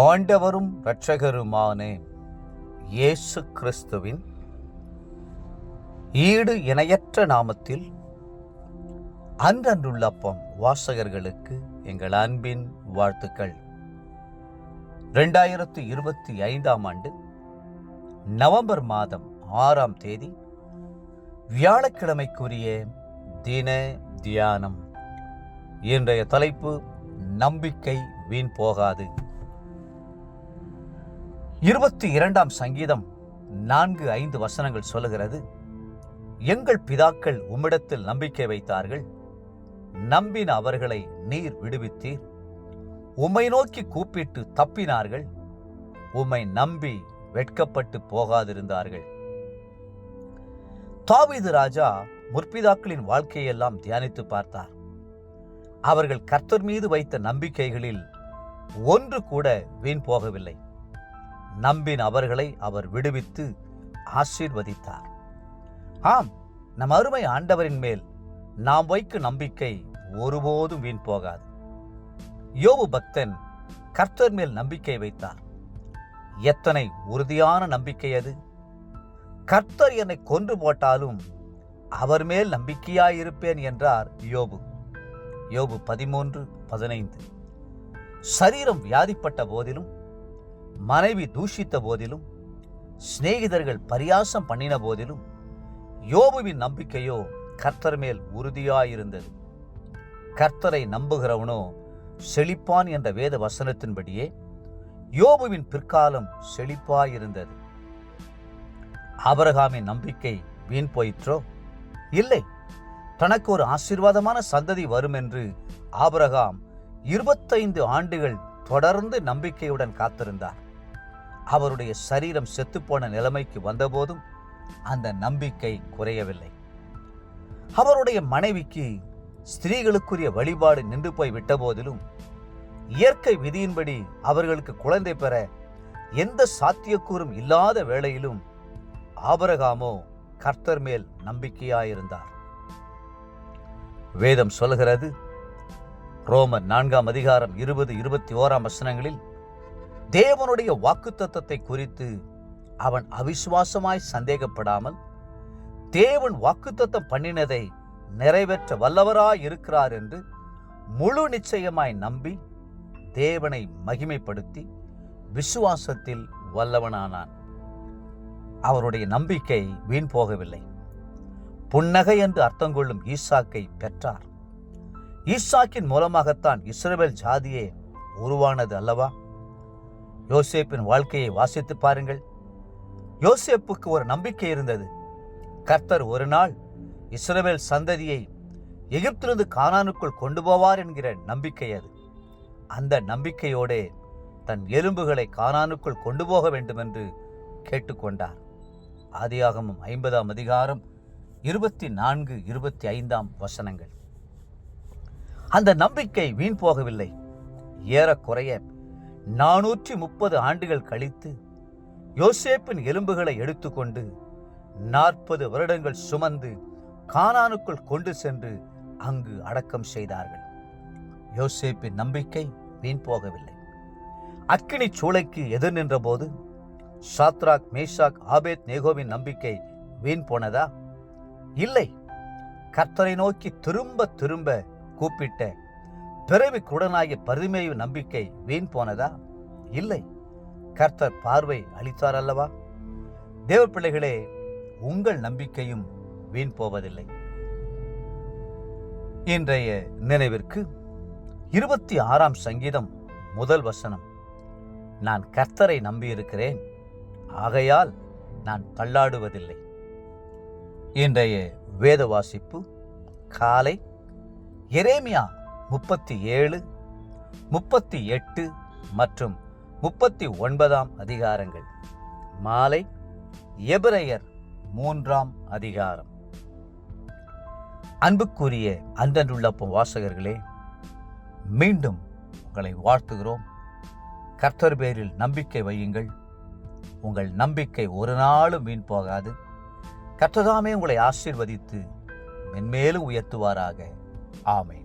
ஆண்டவரும் இரட்சகருமான இயேசு கிறிஸ்துவின் ஈடு இணையற்ற நாமத்தில் அன்றன்றுள்ள அப்பம் வாசகர்களுக்கு எங்கள் அன்பின் வாழ்த்துக்கள். 2025 ஆண்டு நவம்பர் மாதம் 6ஆம் தேதி வியாழக்கிழமைக்குரிய தின தியானம். இன்றைய தலைப்பு நம்பிக்கை வீண் போகாது. 22ஆம் சங்கீதம் 4-5 வசனங்கள் சொல்லுகிறது, எங்கள் பிதாக்கள் உம்மிடத்தில் நம்பிக்கை வைத்தார்கள், நம்பின அவர்களை நீர் விடுவித்தீர். உம்மை நோக்கி கூப்பிட்டு தப்பினார்கள், உம்மை நம்பி வெட்கப்பட்டு போகாதிருந்தார்கள். தாவீது ராஜா முற்பிதாக்களின் வாழ்க்கையெல்லாம் தியானித்து பார்த்தார். அவர்கள் கர்த்தர் மீது வைத்த நம்பிக்கைகளில் ஒன்று கூட வீண் போகவில்லை. நம்பின் அவர்களை அவர் விடுவித்து ஆசீர்வதித்தார். ஆம், நம் அருமை ஆண்டவரின் மேல் நாம் வைக்கும் நம்பிக்கை ஒருபோதும் வீண் போகாது. யோபு பக்தன் கர்த்தர் மேல் நம்பிக்கை வைத்தார். எத்தனை உறுதியான நம்பிக்கை அது! கர்த்தர் என்னை கொன்று போட்டாலும் அவர் மேல் நம்பிக்கையாயிருப்பேன் என்றார் யோபு. யோபு 13:15. சரீரம் வியாதிப்பட்ட போதிலும், மனைவி தூஷித்த போதிலும், சிநேகிதர்கள் பரியாசம் பண்ணின போதிலும் யோபுவின் நம்பிக்கையோ கர்த்தர் மேல் உறுதியாயிருந்தது. கர்த்தரை நம்புகிறவனோ செழிப்பான் என்ற வேத வசனத்தின்படியே யோபுவின் பிற்காலம் செழிப்பாயிருந்தது. ஆபிரகாமின் நம்பிக்கை வீண் போயிற்றோ? இல்லை. தனக்கு ஒரு ஆசீர்வாதமான சந்ததி வரும் என்று ஆபிரகாம் 25 ஆண்டுகள் தொடர்ந்து நம்பிக்கையுடன் காத்திருந்தார். அவருடைய சரீரம் செத்துப்போன நிலைமைக்கு வந்தபோதும் அந்த நம்பிக்கை குறையவில்லை. அவருடைய மனைவிக்கு ஸ்திரீகளுக்குரிய வழிபாடு நின்று போய் விட்ட போதிலும், இயற்கை விதியின்படி அவர்களுக்கு குழந்தை பெற எந்த சாத்தியக்கூறும் இல்லாத வேளையிலும் ஆபிரகாமோ கர்த்தர் மேல் நம்பிக்கையாயிருந்தார். வேதம் சொல்கிறது, ரோமர் 4ஆம் அதிகாரம் 20-21 வசனங்களில், தேவனுடைய வாக்குத்தத்தத்தை குறித்து அவன் அவிசுவாசமாய் சந்தேகப்படாமல் தேவன் வாக்குத்தத்தம் பண்ணினதை நிறைவேற்ற வல்லவராய் இருக்கிறார் என்று முழு நிச்சயமாய் நம்பி தேவனை மகிமைப்படுத்தி விசுவாசத்தில் வல்லவனானான். அவருடைய நம்பிக்கை வீண் போகவில்லை. புன்னகை என்று அர்த்தம் கொள்ளும் ஈசாக்கை பெற்றார். ஈசாக்கின் மூலமாகத்தான் இஸ்ரவேல் ஜாதியே உருவானது அல்லவா? யோசேப்பின் வாழ்க்கையை வாசித்து பாருங்கள். யோசேப்புக்கு ஒரு நம்பிக்கை இருந்தது. கர்த்தர் ஒரு நாள் இஸ்ரவேல் சந்ததியை எகிப்திலிருந்து கானானுக்குள் கொண்டு போவார் என்கிற நம்பிக்கை அது. அந்த நம்பிக்கையோடே தன் எலும்புகளை கானானுக்குள் கொண்டு போக வேண்டும் என்று கேட்டுக்கொண்டார். ஆதியாகமம் 50ஆம் அதிகாரம் 24-25 வசனங்கள். அந்த நம்பிக்கை வீண் போகவில்லை. ஏறக்குறைய 430 ஆண்டுகள் கழித்து யோசேப்பின் எலும்புகளை எடுத்துக்கொண்டு 40 வருடங்கள் சுமந்து கானானுக்குள் கொண்டு சென்று அங்கு அடக்கம் செய்தார்கள். யோசேப்பின் நம்பிக்கை வீண் போகவில்லை. அக்கினி சூளைக்கு எதிர் நின்ற போது சாத்ராக், மேஷாக், ஆபேத் நேகோவின் நம்பிக்கை வீண் போனதா? இல்லை. கர்த்தரை நோக்கி திரும்ப திரும்ப கூப்பிட்ட பிறவி குடனாகிய பரிமேயு நம்பிக்கை வீண் போனதா? இல்லை. கர்த்தர் பார்வை அளித்தார் அல்லவா? தேவ பிள்ளைகளே, உங்கள் நம்பிக்கையும் வீண் போவதில்லை. இன்றைய நினைவிற்கு 26ஆம் சங்கீதம் 1 வசனம், நான் கர்த்தரை நம்பியிருக்கிறேன், ஆகையால் நான் தள்ளாடுவதில்லை. இன்றைய வேத வாசிப்பு காலை எரேமியா 37, 38 மற்றும் 39ஆம் அதிகாரங்கள். மாலை எபிரெயர் 3ஆம் அதிகாரம். அன்புக்குரிய அன்றன்றுள்ள வாசகர்களே, மீண்டும் உங்களை வாழ்த்துகிறோம். கர்த்தர் பேரில் நம்பிக்கை வையுங்கள். உங்கள் நம்பிக்கை ஒரு நாளும் வீண் போகாது. கர்த்தர்தாமே உங்களை ஆசீர்வதித்து மென்மேலும் உயர்த்துவாராக. ஆமென்.